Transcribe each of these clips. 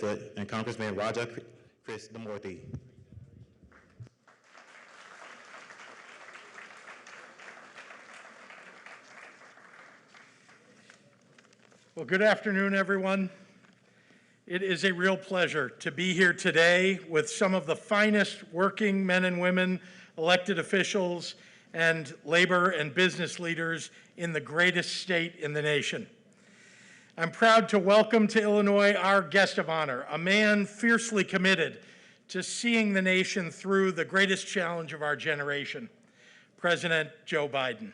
and Congressman Krishnamoorthy. Well, good afternoon, everyone. It is a real pleasure to be here today with some of the finest working men and women, elected officials, and labor and business leaders in the greatest state in the nation. I'm proud to welcome to Illinois our guest of honor, a man fiercely committed to seeing the nation through the greatest challenge of our generation, President Joe Biden.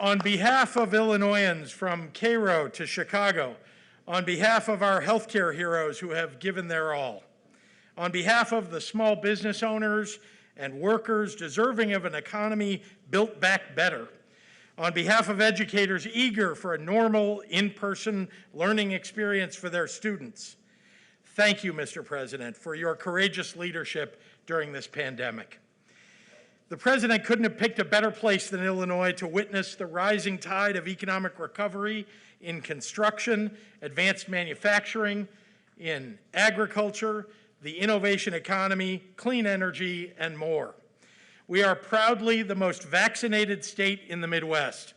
On behalf of Illinoisans from Cairo to Chicago, on behalf of our healthcare heroes who have given their all, on behalf of the small business owners and workers deserving of an economy built back better, on behalf of educators eager for a normal in-person learning experience for their students, thank you, Mr. President, for your courageous leadership during this pandemic. The President couldn't have picked a better place than Illinois to witness the rising tide of economic recovery in construction, advanced manufacturing, in agriculture, the innovation economy, clean energy, and more. We are proudly the most vaccinated state in the Midwest.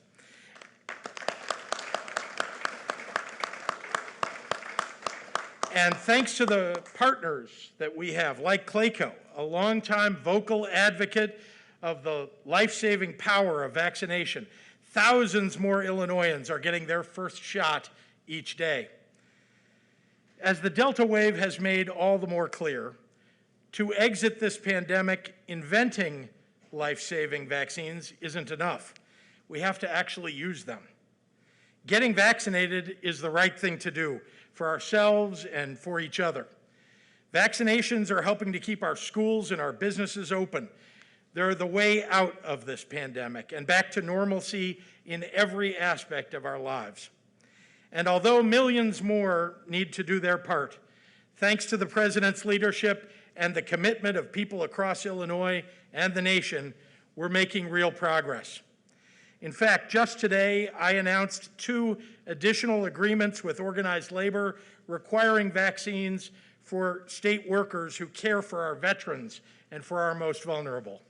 And thanks to the partners that we have, like Clayco, a longtime vocal advocate of the life-saving power of vaccination, thousands more Illinoisans are getting their first shot each day. As the Delta wave has made all the more clear, to exit this pandemic, inventing life-saving vaccines isn't enough. We have to actually use them. Getting vaccinated is the right thing to do for ourselves and for each other. Vaccinations are helping to keep our schools and our businesses open. They're the way out of this pandemic and back to normalcy in every aspect of our lives. And although millions more need to do their part, thanks to the President's leadership and the commitment of people across Illinois and the nation, we're making real progress. In fact, just today, I announced 2 additional agreements with organized labor requiring vaccines for state workers who care for our veterans and for our most vulnerable.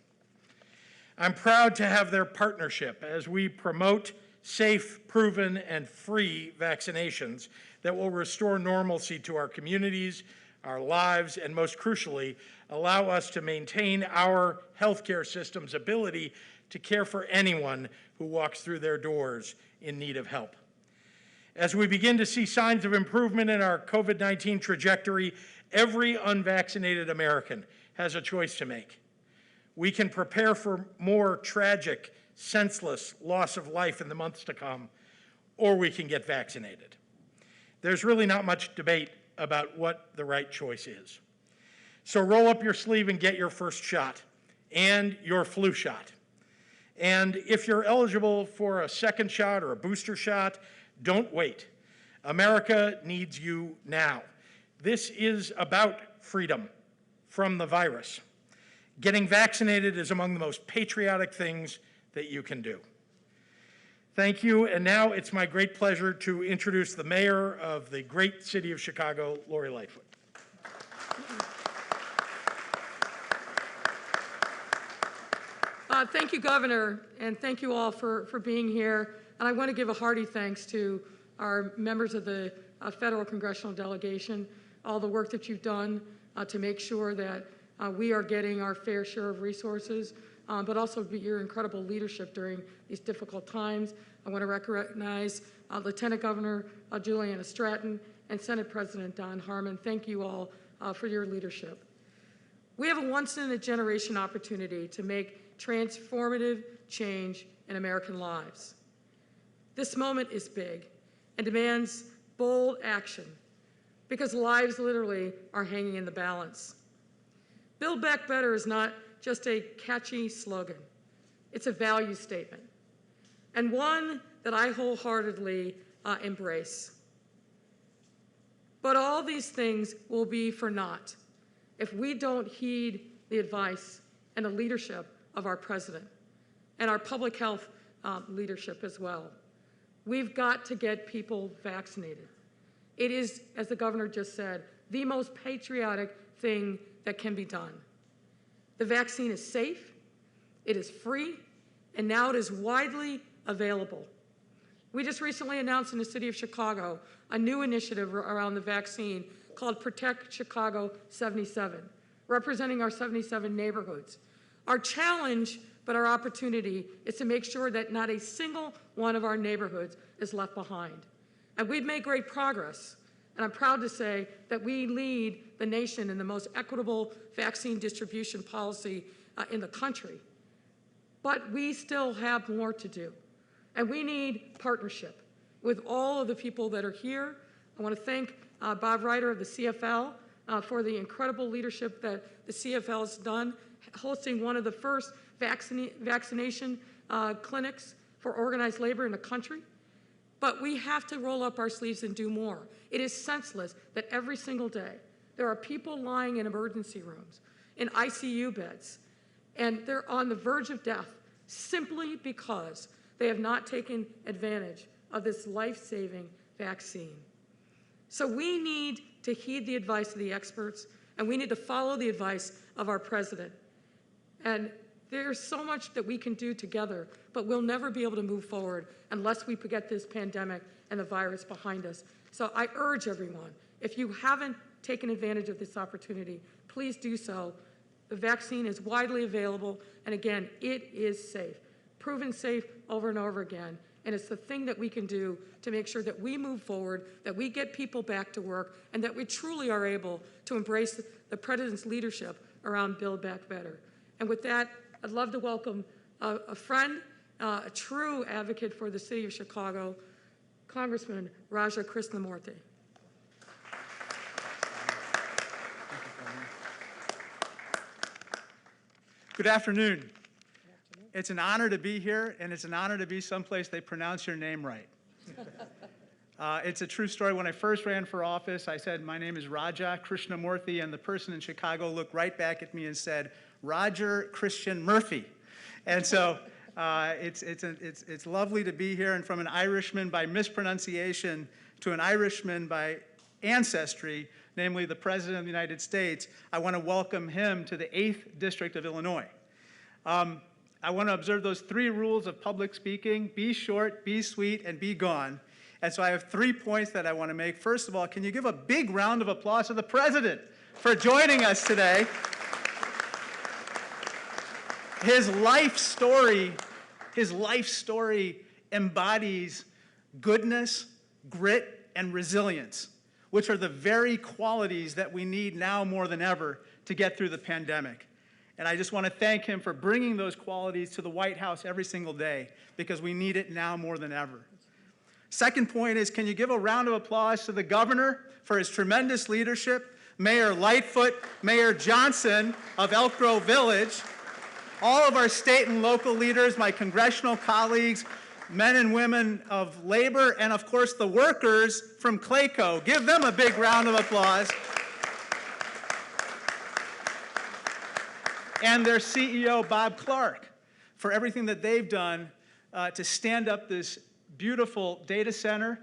I'm proud to have their partnership as we promote safe, proven, and free vaccinations that will restore normalcy to our communities, our lives, and most crucially, allow us to maintain our healthcare system's ability to care for anyone who walks through their doors in need of help. As we begin to see signs of improvement in our COVID-19 trajectory, every unvaccinated American has a choice to make. We can prepare for more tragic, senseless loss of life in the months to come, or we can get vaccinated. There's really not much debate about what the right choice is. So roll up your sleeve and get your first shot and your flu shot. And if you're eligible for a second shot or a booster shot, don't wait. America needs you now. This is about freedom from the virus. Getting vaccinated is among the most patriotic things that you can do. Thank you, and now it's my great pleasure to introduce the mayor of the great city of Chicago, Lori Lightfoot. Thank you, Governor, and thank you all for being here. And I want to give a hearty thanks to our members of the federal congressional delegation, all the work that you've done to make sure that we are getting our fair share of resources, but also your incredible leadership during these difficult times. I want to recognize Lieutenant Governor Juliana Stratton and Senate President Don Harmon. Thank you all for your leadership. We have a once-in-a-generation opportunity to make transformative change in American lives. This moment is big and demands bold action because lives literally are hanging in the balance. Build Back Better is not just a catchy slogan. It's a value statement, and one that I wholeheartedly embrace. But all these things will be for naught if we don't heed the advice and the leadership of our president and our public health leadership as well. We've got to get people vaccinated. It is, as the governor just said, the most patriotic thing that can be done. The vaccine is safe, it is free, and now it is widely available. We just recently announced in the city of Chicago a new initiative around the vaccine called Protect Chicago 77, representing our 77 neighborhoods. Our challenge, but our opportunity, is to make sure that not a single one of our neighborhoods is left behind. And we've made great progress. And I'm proud to say that we lead the nation in the most equitable vaccine distribution policy in the country. But we still have more to do. And we need partnership with all of the people that are here. I want to thank Bob Ryder of the CFL for the incredible leadership that the CFL has done, hosting one of the first vaccination clinics for organized labor in the country. But we have to roll up our sleeves and do more. It is senseless that every single day there are people lying in emergency rooms, in ICU beds, and they're on the verge of death simply because they have not taken advantage of this life-saving vaccine. So we need to heed the advice of the experts, and we need to follow the advice of our president. And there's so much that we can do together, but we'll never be able to move forward unless we get this pandemic and the virus behind us. So I urge everyone, if you haven't taken advantage of this opportunity, please do so. The vaccine is widely available, and again, it is safe, proven safe over and over again. And it's the thing that we can do to make sure that we move forward, that we get people back to work, and that we truly are able to embrace the President's leadership around Build Back Better. And with that, I'd love to welcome a friend, a true advocate for the city of Chicago, Congressman Krishnamurthy. Good afternoon. It's an honor to be here, and it's an honor to be someplace they pronounce your name right. It's a true story. When I first ran for office, I said, my name is Krishnamurthy, and the person in Chicago looked right back at me and said, Roger Christian Murphy. And so it's lovely to be here, and from an Irishman by mispronunciation to an Irishman by ancestry, namely the President of the United States, I want to welcome him to the 8th District of Illinois. I want to observe those 3 rules of public speaking: be short, be sweet, and be gone. And so I have 3 points that I want to make. First of all, can you give a big round of applause to the President for joining us today? His life story embodies goodness, grit, and resilience, which are the very qualities that we need now more than ever to get through the pandemic. And I just want to thank him for bringing those qualities to the White House every single day, because we need it now more than ever. Second point is, can you give a round of applause to the governor for his tremendous leadership, Mayor Lightfoot, Mayor Johnson of Elk Grove Village, all of our state and local leaders, my congressional colleagues, men and women of labor, and of course the workers from Clayco. Give them a big round of applause. And their CEO, Bob Clark, for everything that they've done to stand up this beautiful data center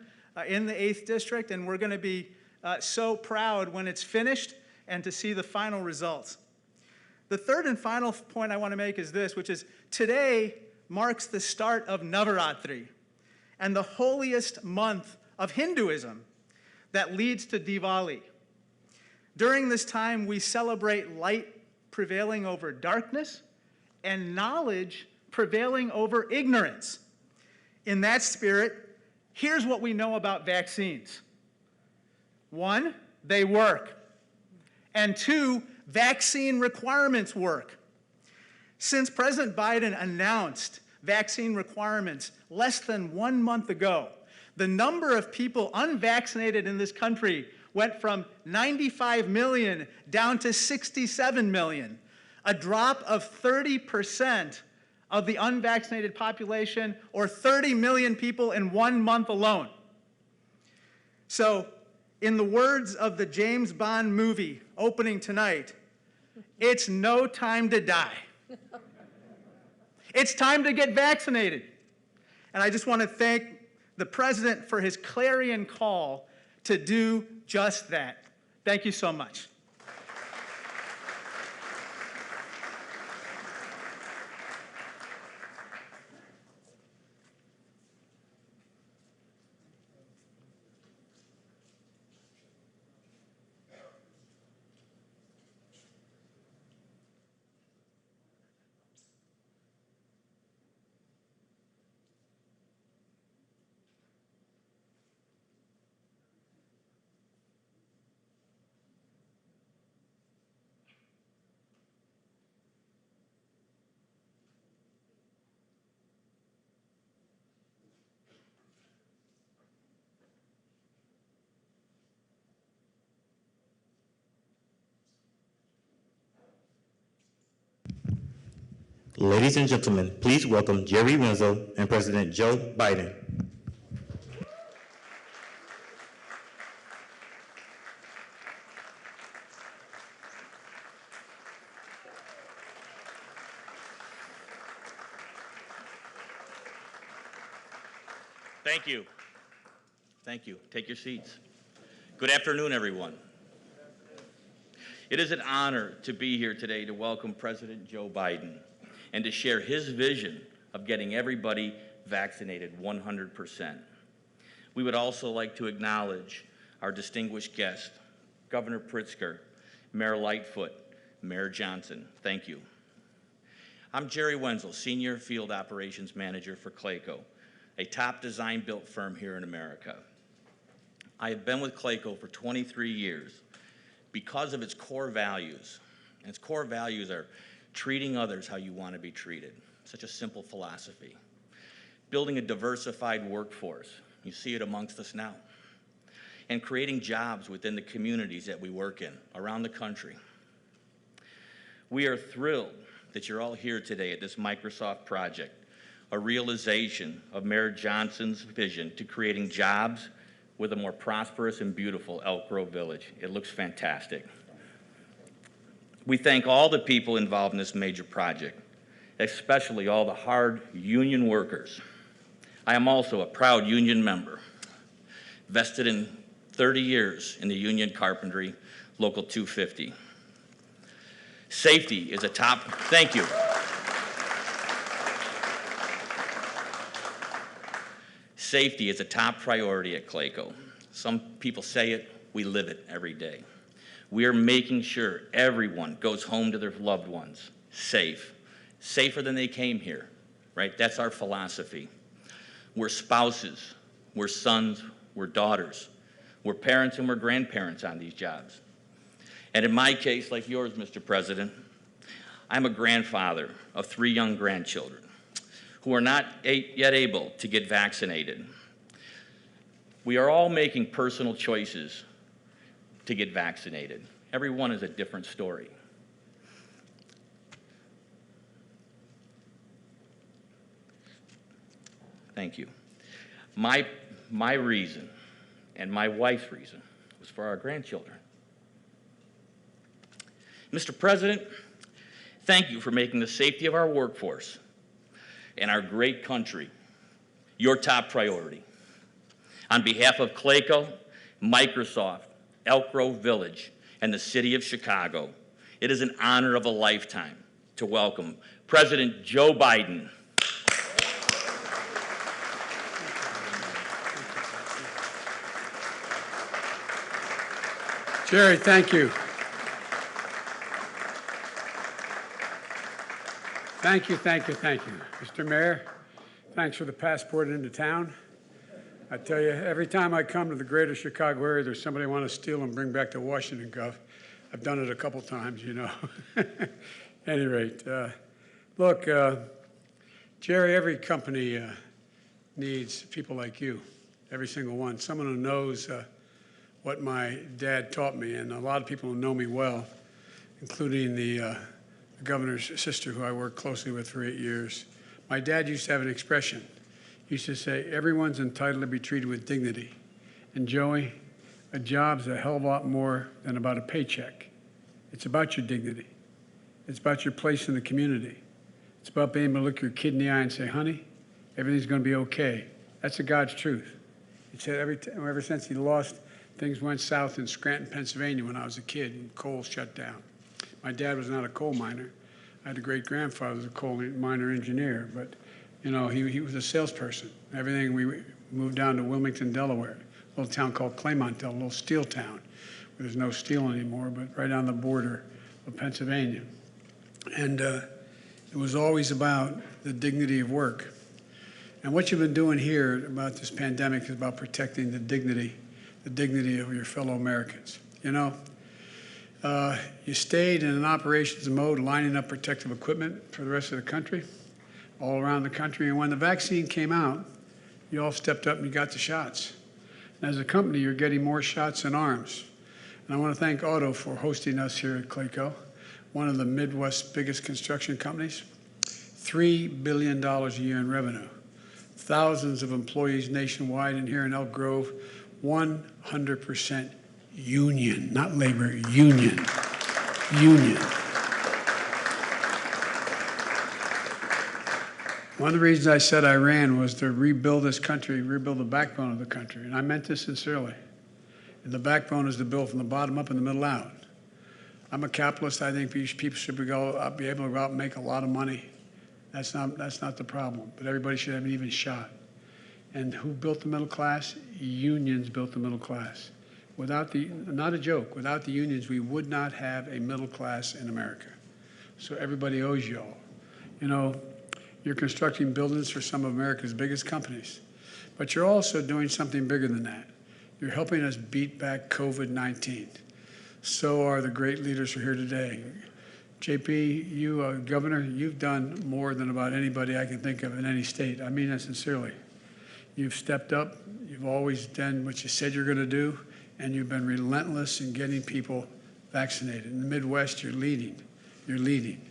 in the 8th District, and we're going to be so proud when it's finished and to see the final results. The third and final point I want to make is this, which is today marks the start of Navaratri, and the holiest month of Hinduism that leads to Diwali. During this time, we celebrate light prevailing over darkness and knowledge prevailing over ignorance. In that spirit, here's what we know about vaccines. 1, they work. And 2, vaccine requirements work. Since President Biden announced vaccine requirements less than 1 month ago, the number of people unvaccinated in this country went from 95 million down to 67 million, a drop of 30% of the unvaccinated population, or 30 million people in 1 month alone. So, in the words of the James Bond movie opening tonight, it's no time to die. It's time to get vaccinated. And I just want to thank the President for his clarion call to do just that. Thank you so much. Ladies and gentlemen, please welcome Jerry Wenzel and President Joe Biden. Thank you. Thank you. Take your seats. Good afternoon, everyone. It is an honor to be here today to welcome President Joe Biden and to share his vision of getting everybody vaccinated 100%. We would also like to acknowledge our distinguished guest, Governor Pritzker, Mayor Lightfoot, Mayor Johnson. Thank you. I'm Jerry Wenzel, Senior Field Operations Manager for Clayco, a top design-built firm here in America. I have been with Clayco for 23 years because of its core values. And its core values are treating others how you want to be treated. Such a simple philosophy. Building a diversified workforce. You see it amongst us now. And creating jobs within the communities that we work in around the country. We are thrilled that you're all here today at this Microsoft project, a realization of Mayor Johnson's vision to creating jobs with a more prosperous and beautiful Elk Grove Village. It looks fantastic. We thank all the people involved in this major project, especially all the hard union workers. I am also a proud union member, vested in 30 years in the union carpentry, Local 250. Safety is a top, thank you. Safety is a top priority at Clayco. Some people say it, we live it every day. We are making sure everyone goes home to their loved ones safe, safer than they came here, right? That's our philosophy. We're spouses, we're sons, we're daughters, we're parents and we're grandparents on these jobs. And in my case, like yours, Mr. President, I'm a grandfather of 3 young grandchildren who are not yet able to get vaccinated. We are all making personal choices to get vaccinated. Everyone is a different story. Thank you. My reason and my wife's reason was for our grandchildren. Mr. President, thank you for making the safety of our workforce and our great country your top priority. On behalf of Clayco, Microsoft, Elk Grove Village, and the City of Chicago, it is an honor of a lifetime to welcome President Joe Biden. Jerry, thank you. Thank you, thank you, thank you. Mr. Mayor, thanks for the passport into town. I tell you, every time I come to the greater Chicago area, there's somebody I want to steal and bring back to Washington, Gov. I've done it a couple times, you know. At any rate, look, Jerry, every company needs people like you, every single one. Someone who knows what my dad taught me, and a lot of people who know me well, including the governor's sister, who I worked closely with for 8 years. My dad used to have an expression. He used to say, everyone's entitled to be treated with dignity. And Joey, a job's a hell of a lot more than about a paycheck. It's about your dignity. It's about your place in the community. It's about being able to look your kid in the eye and say, honey, everything's going to be okay. That's the God's truth. He said ever since he lost, things went south in Scranton, Pennsylvania when I was a kid, and coal shut down. My dad was not a coal miner. I had a great-grandfather who was a coal miner engineer, but you know, he was a salesperson. Everything, we moved down to Wilmington, Delaware, a little town called Claymont, a little steel town, where there's no steel anymore, but right on the border of Pennsylvania. And it was always about the dignity of work. And what you've been doing here about this pandemic is about protecting the dignity of your fellow Americans. You know, you stayed in an operations mode, lining up protective equipment for the rest of the country, all around the country. And when the vaccine came out, you all stepped up and you got the shots. And as a company, you're getting more shots and arms. And I want to thank Auto for hosting us here at Clayco, one of the Midwest's biggest construction companies. $3 billion a year in revenue. Thousands of employees nationwide, and here in Elk Grove, 100% union, not labor, union. Union. One of the reasons I said I ran was to rebuild this country, rebuild the backbone of the country, and I meant this sincerely. And the backbone is to build from the bottom up and the middle out. I'm a capitalist. I think people should be able to go out and make a lot of money. That's not the problem, but everybody should have an even shot. And who built the middle class? Unions built the middle class. Without not a joke, without the unions, we would not have a middle class in America. So everybody owes you all. You know, you're constructing buildings for some of America's biggest companies, but you're also doing something bigger than that. You're helping us beat back COVID-19. So are the great leaders who are here today. JP, you, Governor, you've done more than about anybody I can think of in any state. I mean that sincerely. You've stepped up. You've always done what you said you're going to do, and you've been relentless in getting people vaccinated. In the Midwest, you're leading. You're leading,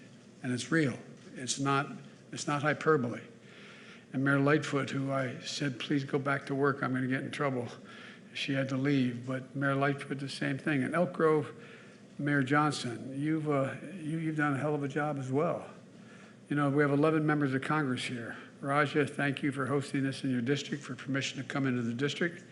and it's real. It's not hyperbole. And Mayor Lightfoot, who I said, please go back to work, I'm going to get in trouble. She had to leave, but Mayor Lightfoot, the same thing. In Elk Grove, Mayor Johnson, you've done a hell of a job as well. You know, we have 11 members of Congress here. Raja, thank you for hosting this in your district, for permission to come into the district.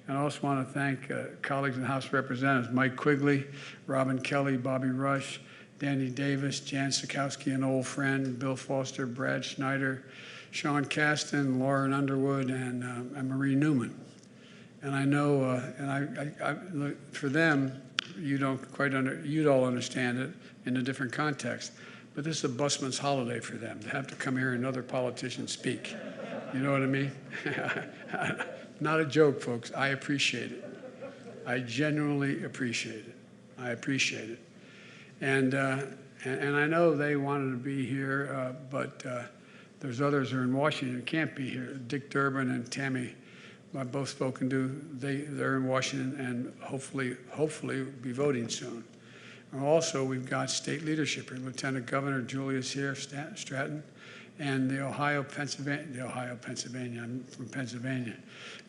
And I also want to thank colleagues in the House of Representatives, Mike Quigley, Robin Kelly, Bobby Rush, Danny Davis, Jan Sikowski, an old friend, Bill Foster, Brad Schneider, Sean Caston, Lauren Underwood, and Marie Newman. And I know, for them, you'd all understand it in a different context. But this is a busman's holiday for them, to have to come here and other politicians speak. You know what I mean? Not a joke, folks. I appreciate it. I genuinely appreciate it. I appreciate it. And I know they wanted to be here, but there's others who are in Washington who can't be here. Dick Durbin and Tammy, I've both spoken to. They're in Washington and hopefully be voting soon. And also, we've got state leadership here. Lieutenant Governor Julius here, Stratton, and I'm from Pennsylvania.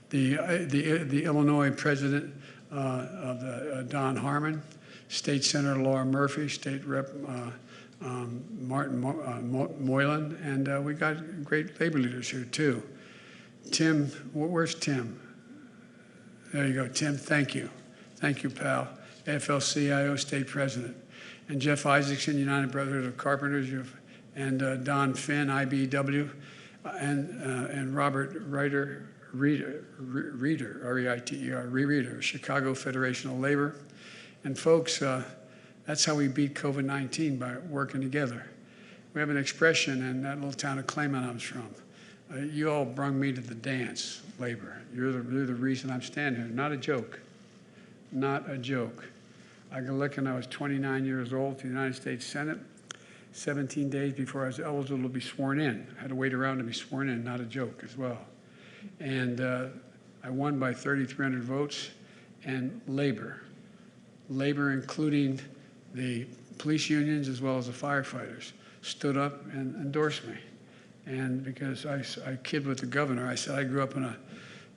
The Illinois President Don Harmon, State Senator Laura Murphy, State Rep Martin Moylan, and we got great labor leaders here too. Tim, where's Tim? There you go, Tim, thank you. Thank you, pal. AFL-CIO State President. And Jeff Isaacson, United Brotherhood of Carpenters, and Don Finn, IBEW, and Robert Reiter, R-E-I-T-E-R, Chicago Federation of Labor. And folks, that's how we beat COVID-19, by working together. We have an expression in that little town of Claymont I was from. You all brung me to the dance, labor. You're the reason I'm standing here. Not a joke. Not a joke. I got elected when I was 29 years old to the United States Senate, 17 days before I was eligible to be sworn in. I had to wait around to be sworn in, not a joke as well. And I won by 3,300 votes, and labor, including the police unions as well as the firefighters, stood up and endorsed me. And because I kid with the governor, I said I grew up in a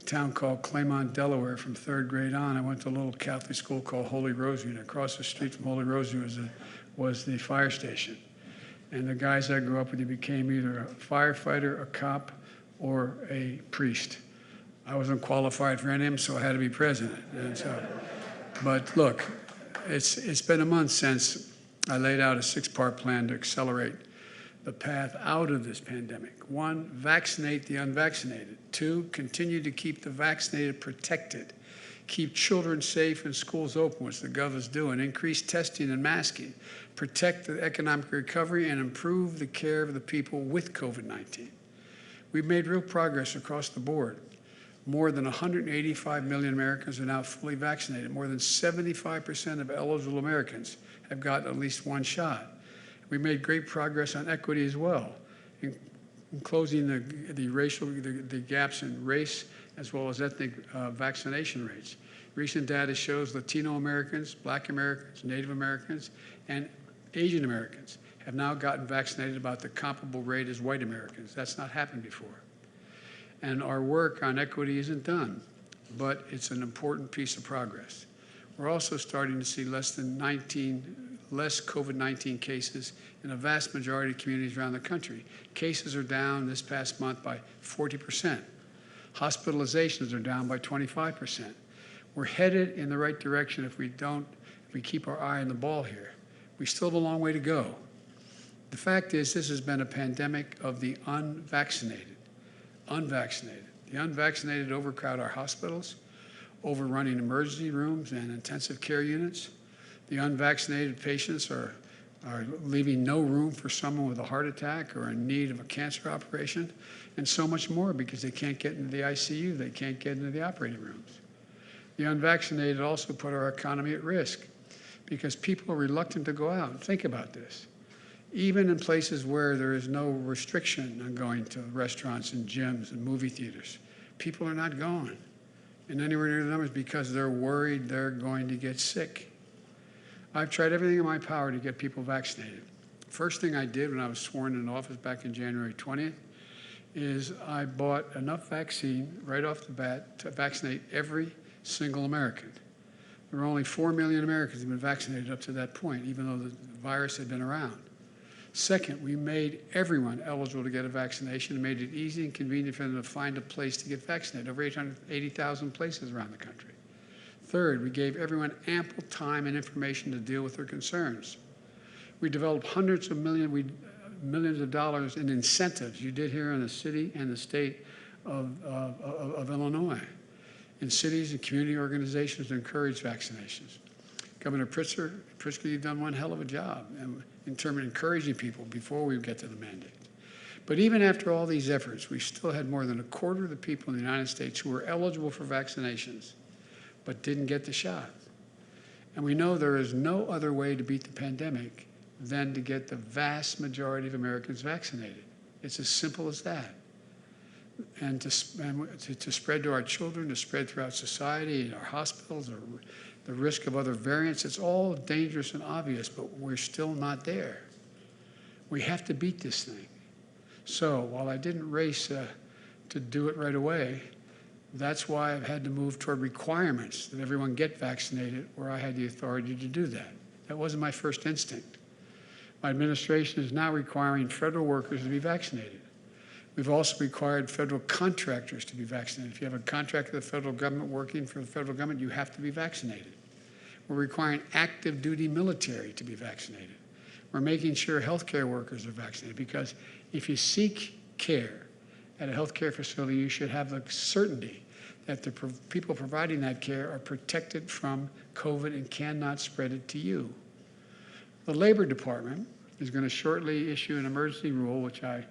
town called Claymont, Delaware from 3rd grade on. I went to a little Catholic school called Holy Rosary, and across the street from Holy Rosary was the fire station. And the guys I grew up with, they became either a firefighter, a cop, or a priest. I wasn't qualified for NM, so I had to be president. And so, but look, it's been a month since I laid out a 6-part plan to accelerate the path out of this pandemic. 1, vaccinate the unvaccinated. 2, continue to keep the vaccinated protected. Keep children safe and schools open, which the gov is doing. Increase testing and masking. Protect the economic recovery and improve the care of the people with COVID-19. We've made real progress across the board. More than 185 million Americans are now fully vaccinated. More than 75% of eligible Americans have gotten at least 1 shot. We made great progress on equity as well, in closing the gaps in race as well as ethnic vaccination rates. Recent data shows Latino Americans, Black Americans, Native Americans, and Asian Americans have now gotten vaccinated about the comparable rate as white Americans. That's not happened before. And our work on equity isn't done, but it's an important piece of progress. We're also starting to see less COVID-19 cases in a vast majority of communities around the country. Cases are down this past month by 40%. Hospitalizations are down by 25%. We're headed in the right direction if we keep our eye on the ball here. We still have a long way to go. The fact is, this has been a pandemic of the unvaccinated. The unvaccinated overcrowd our hospitals, overrunning emergency rooms and intensive care units. The unvaccinated patients are leaving no room for someone with a heart attack or in need of a cancer operation, and so much more because they can't get into the ICU, they can't get into the operating rooms. The unvaccinated also put our economy at risk because people are reluctant to go out. Think about this. Even in places where there is no restriction on going to restaurants and gyms and movie theaters, people are not going in anywhere near the numbers because they're worried they're going to get sick. I've tried everything in my power to get people vaccinated. First thing I did when I was sworn into office back in January 20th is I bought enough vaccine right off the bat to vaccinate every single American. There were only 4 million Americans who had been vaccinated up to that point, even though the virus had been around. Second, we made everyone eligible to get a vaccination and made it easy and convenient for them to find a place to get vaccinated, over 880,000 places around the country. Third, we gave everyone ample time and information to deal with their concerns. We developed hundreds of millions of dollars in incentives. You did here in the city and the state of Illinois, in cities and community organizations to encourage vaccinations. Governor Pritzker, you've done one hell of a job in terms of encouraging people before we get to the mandate. But even after all these efforts, we still had more than a quarter of the people in the United States who were eligible for vaccinations but didn't get the shot. And we know there is no other way to beat the pandemic than to get the vast majority of Americans vaccinated. It's as simple as that. And to spread to our children, to spread throughout society, in our hospitals, or the risk of other variants, it's all dangerous and obvious, but we're still not there. We have to beat this thing. So while I didn't race to do it right away, that's why I've had to move toward requirements that everyone get vaccinated where I had the authority to do that. That wasn't my first instinct. My administration is now requiring federal workers to be vaccinated. We've also required federal contractors to be vaccinated. If you have a contract with the federal government working for the federal government, you have to be vaccinated. We're requiring active duty military to be vaccinated. We're making sure healthcare workers are vaccinated because if you seek care at a healthcare facility, you should have the certainty that the people providing that care are protected from COVID and cannot spread it to you. The Labor Department is going to shortly issue an emergency rule, which I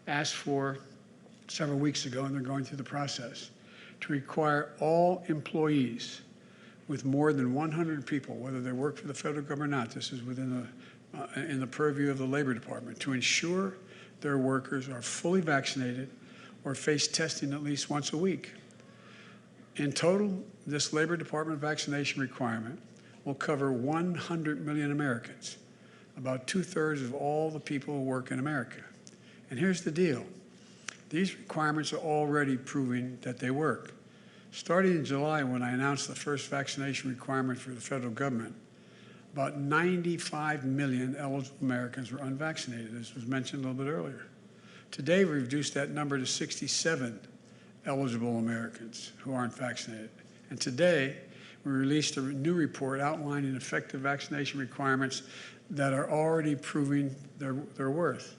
asked for several weeks ago, and they're going through the process, to require all employees with more than 100 people, whether they work for the federal government or not, this is within in the purview of the Labor Department, to ensure their workers are fully vaccinated or face testing at least once a week. In total, this Labor Department vaccination requirement will cover 100 million Americans, about 2/3 of all the people who work in America. And here's the deal. These requirements are already proving that they work. Starting in July, when I announced the first vaccination requirement for the federal government, about 95 million eligible Americans were unvaccinated, as was mentioned a little bit earlier. Today, we've reduced that number to 67 eligible Americans who aren't vaccinated. And today, we released a new report outlining effective vaccination requirements that are already proving their worth.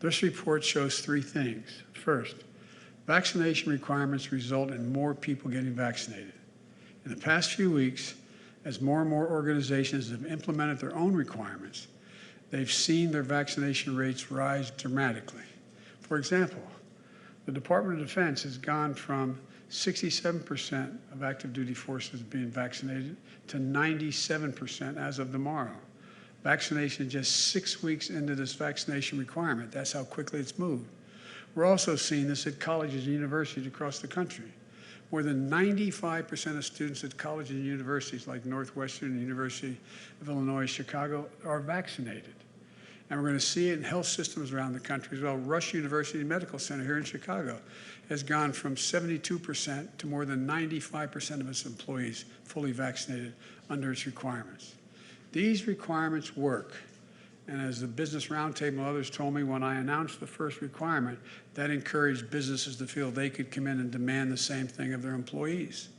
This report shows three things. First, vaccination requirements result in more people getting vaccinated. In the past few weeks, as more and more organizations have implemented their own requirements, they've seen their vaccination rates rise dramatically. For example, the Department of Defense has gone from 67% of active duty forces being vaccinated to 97% as of tomorrow. Vaccination just 6 weeks into this vaccination requirement. That's how quickly it's moved. We're also seeing this at colleges and universities across the country. More than 95% of students at colleges and universities like Northwestern University of Illinois, Chicago, are vaccinated. And we're going to see it in health systems around the country as well. Rush University Medical Center here in Chicago has gone from 72% to more than 95% of its employees fully vaccinated under its requirements. These requirements work. And as the Business Roundtable and others told me when I announced the first requirement, that encouraged businesses to feel they could come in and demand the same thing of their employees.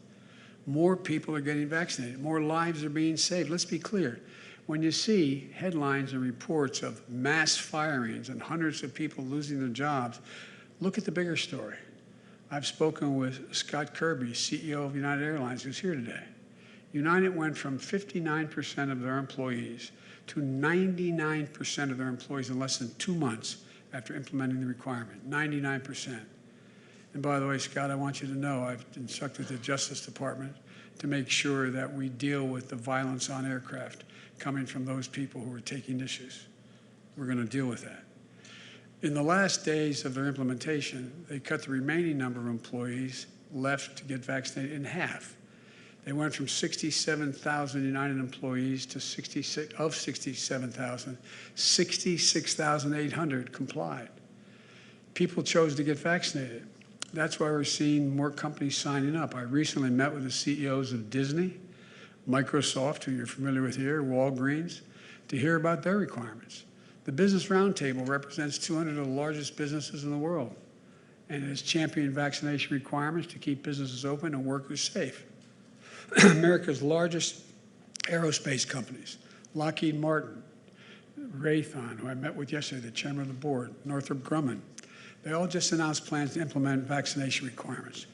More people are getting vaccinated. More lives are being saved. Let's be clear. When you see headlines and reports of mass firings and hundreds of people losing their jobs, look at the bigger story. I've spoken with Scott Kirby, CEO of United Airlines, who's here today. United went from 59% of their employees to 99% of their employees in less than 2 months after implementing the requirement, 99%. And by the way, Scott, I want you to know I've instructed the Justice Department to make sure that we deal with the violence on aircraft coming from those people who are taking issues. We're going to deal with that. In the last days of their implementation, they cut the remaining number of employees left to get vaccinated in half. They went from 67,000 United employees to 67,000, 66,800 complied. People chose to get vaccinated. That's why we're seeing more companies signing up. I recently met with the CEOs of Disney, Microsoft, who you're familiar with here, Walgreens, to hear about their requirements. The Business Roundtable represents 200 of the largest businesses in the world, and it has championed vaccination requirements to keep businesses open and workers safe. America's largest aerospace companies, Lockheed Martin, Raytheon, who I met with yesterday, the chairman of the board, Northrop Grumman, they all just announced plans to implement vaccination requirements.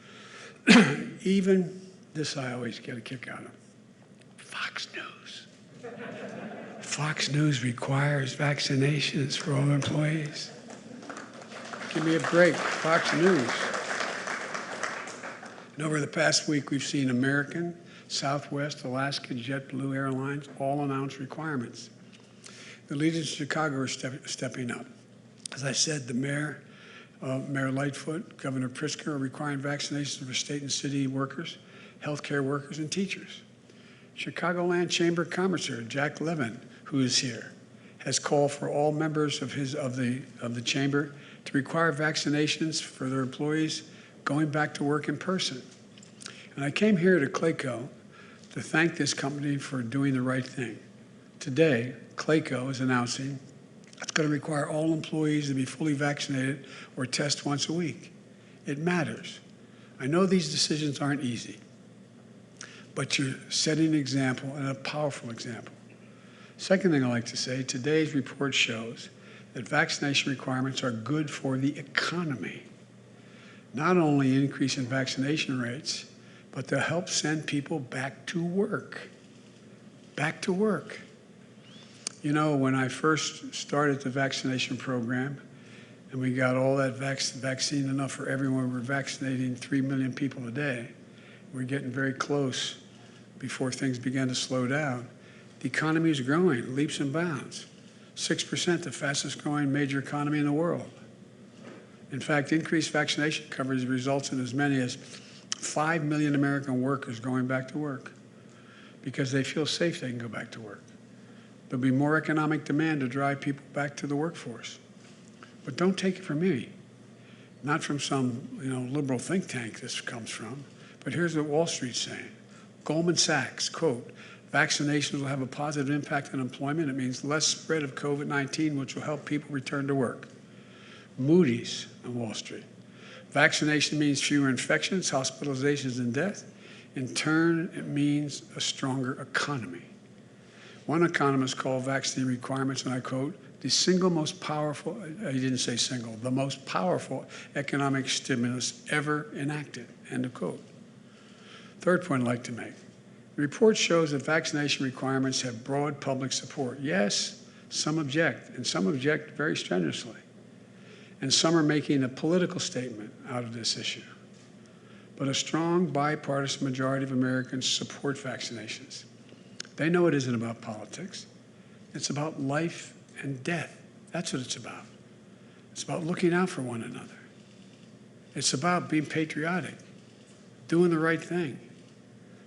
Even this I always get a kick out of. Fox News. Fox News requires vaccinations for all employees. Give me a break, Fox News. And over the past week, we've seen American, Southwest, Alaska, JetBlue Airlines all announce requirements. The leaders in Chicago are stepping up. As I said, the Mayor Lightfoot, Governor Pritzker are requiring vaccinations for state and city workers, healthcare workers, and teachers. Chicagoland Chamber Commissioner Jack Levin, who is here, has called for all members of the chamber to require vaccinations for their employees going back to work in person. And I came here to Clayco to thank this company for doing the right thing. Today, Clayco is announcing it's going to require all employees to be fully vaccinated or test once a week. It matters. I know these decisions aren't easy, but you're setting an example, and a powerful example. Second thing I'd like to say, today's report shows that vaccination requirements are good for the economy. Not only increase in vaccination rates, but they'll help send people back to work. Back to work. You know, when I first started the vaccination program, and we got all that vaccine enough for everyone, we were vaccinating 3 million people a day. We're getting very close before things began to slow down. The economy is growing, leaps and bounds. 6%, the fastest growing major economy in the world. In fact, increased vaccination coverage results in as many as 5 million American workers going back to work because they feel safe they can go back to work. There'll be more economic demand to drive people back to the workforce. But don't take it from me, not from some liberal think tank this comes from, but here's what Wall Street's saying. Goldman Sachs, quote, vaccinations will have a positive impact on employment. It means less spread of COVID-19, which will help people return to work. Moody's on Wall Street. Vaccination means fewer infections, hospitalizations, and death. In turn, it means a stronger economy. One economist called Vaccination Requirements, and I quote, the single most powerful, he didn't say single, the most powerful economic stimulus ever enacted, end of quote. Third point I'd like to make. The report shows that vaccination requirements have broad public support. Yes, some object, and some object very strenuously. And some are making a political statement out of this issue. But a strong bipartisan majority of Americans support vaccinations. They know it isn't about politics. It's about life and death. That's what it's about. It's about looking out for one another. It's about being patriotic, doing the right thing.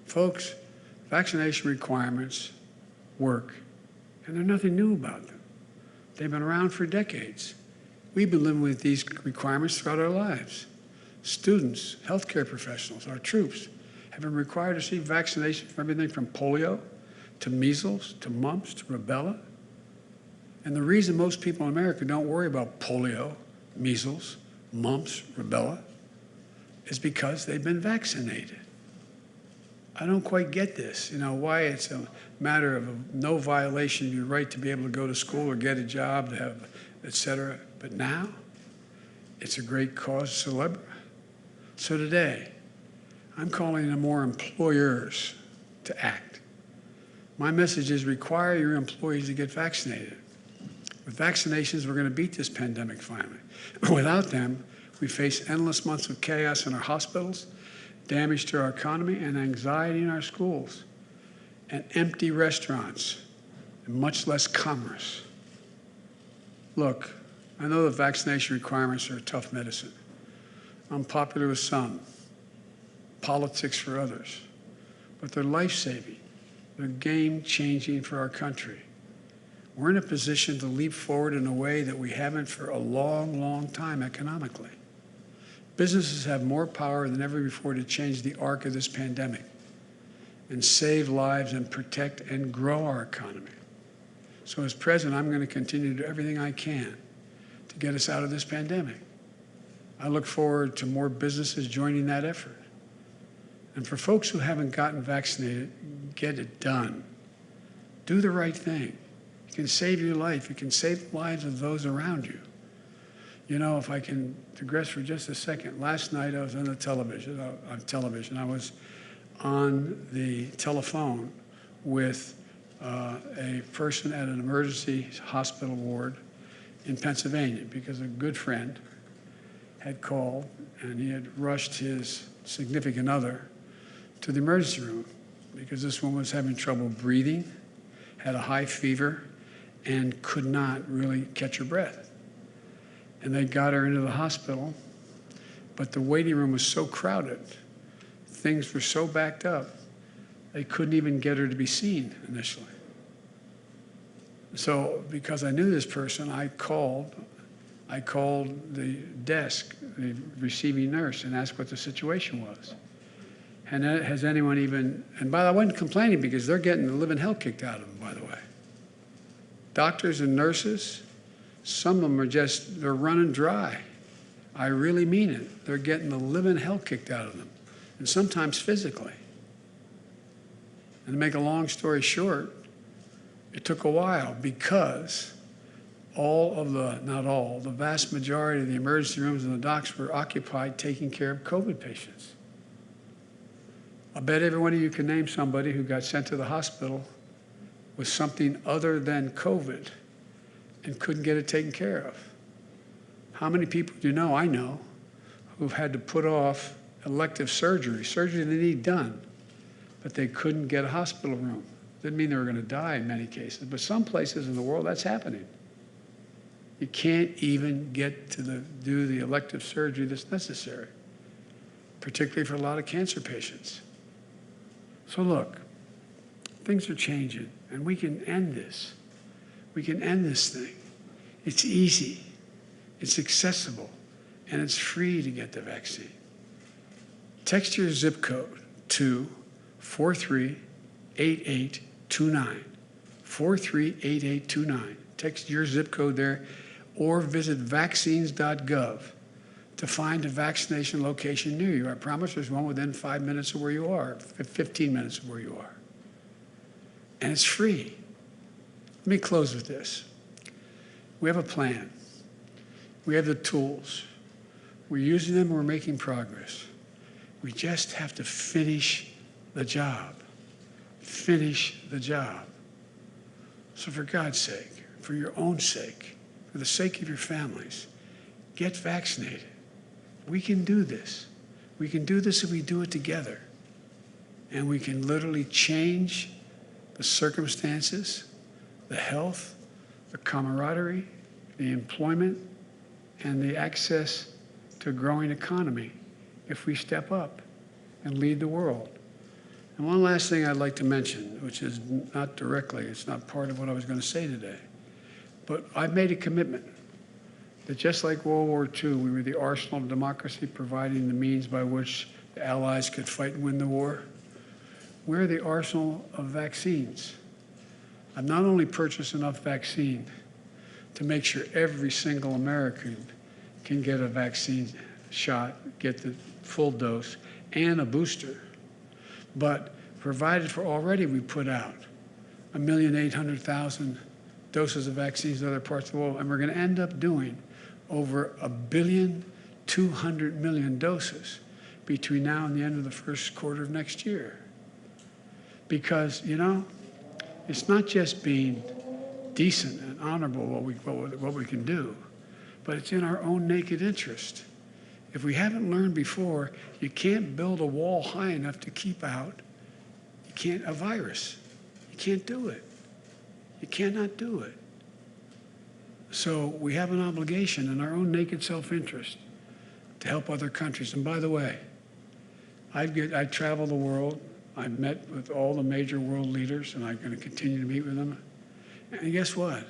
Folks, vaccination requirements work, and there's nothing new about them. They've been around for decades. We've been living with these requirements throughout our lives. Students, healthcare professionals, our troops have been required to receive vaccination for everything from polio to measles to mumps to rubella. And the reason most people in America don't worry about polio, measles, mumps, rubella is because they've been vaccinated. I don't quite get this, why it's a matter of no violation of your right to be able to go to school or get a job, to have, et cetera. But now, it's a great cause célèbre. So today, I'm calling on more employers to act. My message is require your employees to get vaccinated. With vaccinations, we're going to beat this pandemic finally. Without them, we face endless months of chaos in our hospitals, damage to our economy, and anxiety in our schools, and empty restaurants, and much less commerce. Look, I know that vaccination requirements are a tough medicine. Unpopular with some, politics for others, but they're life-saving. They're game-changing for our country. We're in a position to leap forward in a way that we haven't for a long, long time economically. Businesses have more power than ever before to change the arc of this pandemic and save lives and protect and grow our economy. So as president, I'm going to continue to do everything I can to get us out of this pandemic. I look forward to more businesses joining that effort. And for folks who haven't gotten vaccinated, get it done. Do the right thing. It can save your life. It can save the lives of those around you. If I can digress for just a second, last night I was on television. I was on the telephone with a person at an emergency hospital ward in Pennsylvania because a good friend had called and he had rushed his significant other to the emergency room because this woman was having trouble breathing, had a high fever, and could not really catch her breath. And they got her into the hospital, but the waiting room was so crowded, things were so backed up, they couldn't even get her to be seen initially. So because I knew this person, I called the desk, the receiving nurse, and asked what the situation was. And has anyone even, and by the way, I wasn't complaining because they're getting the living hell kicked out of them, by the way. Doctors and nurses, some of them are they're running dry. I really mean it. They're getting the living hell kicked out of them, and sometimes physically. And to make a long story short, it took a while because the vast majority of the emergency rooms and the docs were occupied taking care of COVID patients. I bet every one of you can name somebody who got sent to the hospital with something other than COVID and couldn't get it taken care of. How many people do you know, I know, who've had to put off elective surgery they need done, but they couldn't get a hospital room. Didn't mean they were going to die in many cases, but some places in the world that's happening. You can't even get to do the elective surgery that's necessary, particularly for a lot of cancer patients. So look, things are changing, and we can end this. We can end this thing. It's easy, it's accessible, and it's free to get the vaccine. Text your zip code to 438829, 438829. Text your zip code there, or visit vaccines.gov to find a vaccination location near you. I promise there's one within 5 minutes of where you are, 15 minutes of where you are. And it's free. Let me close with this. We have a plan. We have the tools. We're using them, we're making progress. We just have to finish the job. Finish the job. So for God's sake, for your own sake, for the sake of your families, get vaccinated. We can do this. We can do this if we do it together. And we can literally change the circumstances, the health, the camaraderie, the employment, and the access to a growing economy if we step up and lead the world. And one last thing I'd like to mention, which is not directly, it's not part of what I was going to say today, but I've made a commitment that just like World War II, we were the arsenal of democracy, providing the means by which the Allies could fight and win the war. We're the arsenal of vaccines. I've not only purchased enough vaccine to make sure every single American can get a vaccine shot, get the full dose, and a booster, but provided for already we put out 1,800,000 doses of vaccines in other parts of the world, and we're going to end up doing over 1,200,000,000 doses between now and the end of the first quarter of next year. Because, you know, it's not just being decent and honorable what we can do, but it's in our own naked interest. If we haven't learned before, you can't build a wall high enough to keep out a virus. You can't do it. You cannot do it. So we have an obligation in our own naked self-interest to help other countries. And by the way, I travel the world. I've met with all the major world leaders, and I'm going to continue to meet with them. And guess what?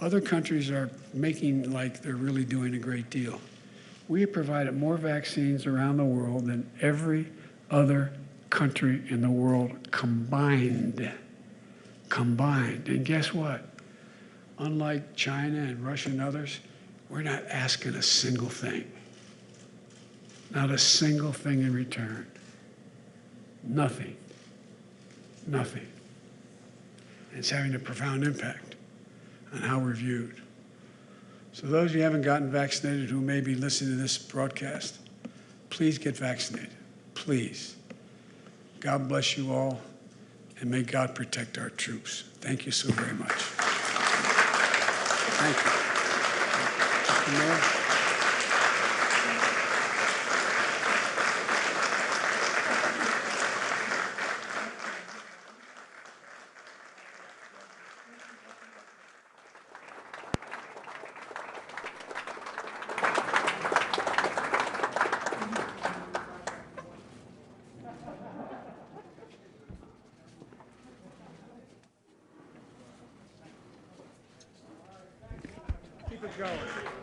Other countries are making like they're really doing a great deal. We have provided more vaccines around the world than every other country in the world combined. And guess what? Unlike China and Russia and others, we're not asking a single thing. Not a single thing in return. Nothing. Nothing. And it's having a profound impact on how we're viewed. So those who haven't gotten vaccinated who may be listening to this broadcast, please get vaccinated. Please. God bless you all, and may God protect our troops. Thank you so very much. Thank you. Mr. Mayor. Keep it going.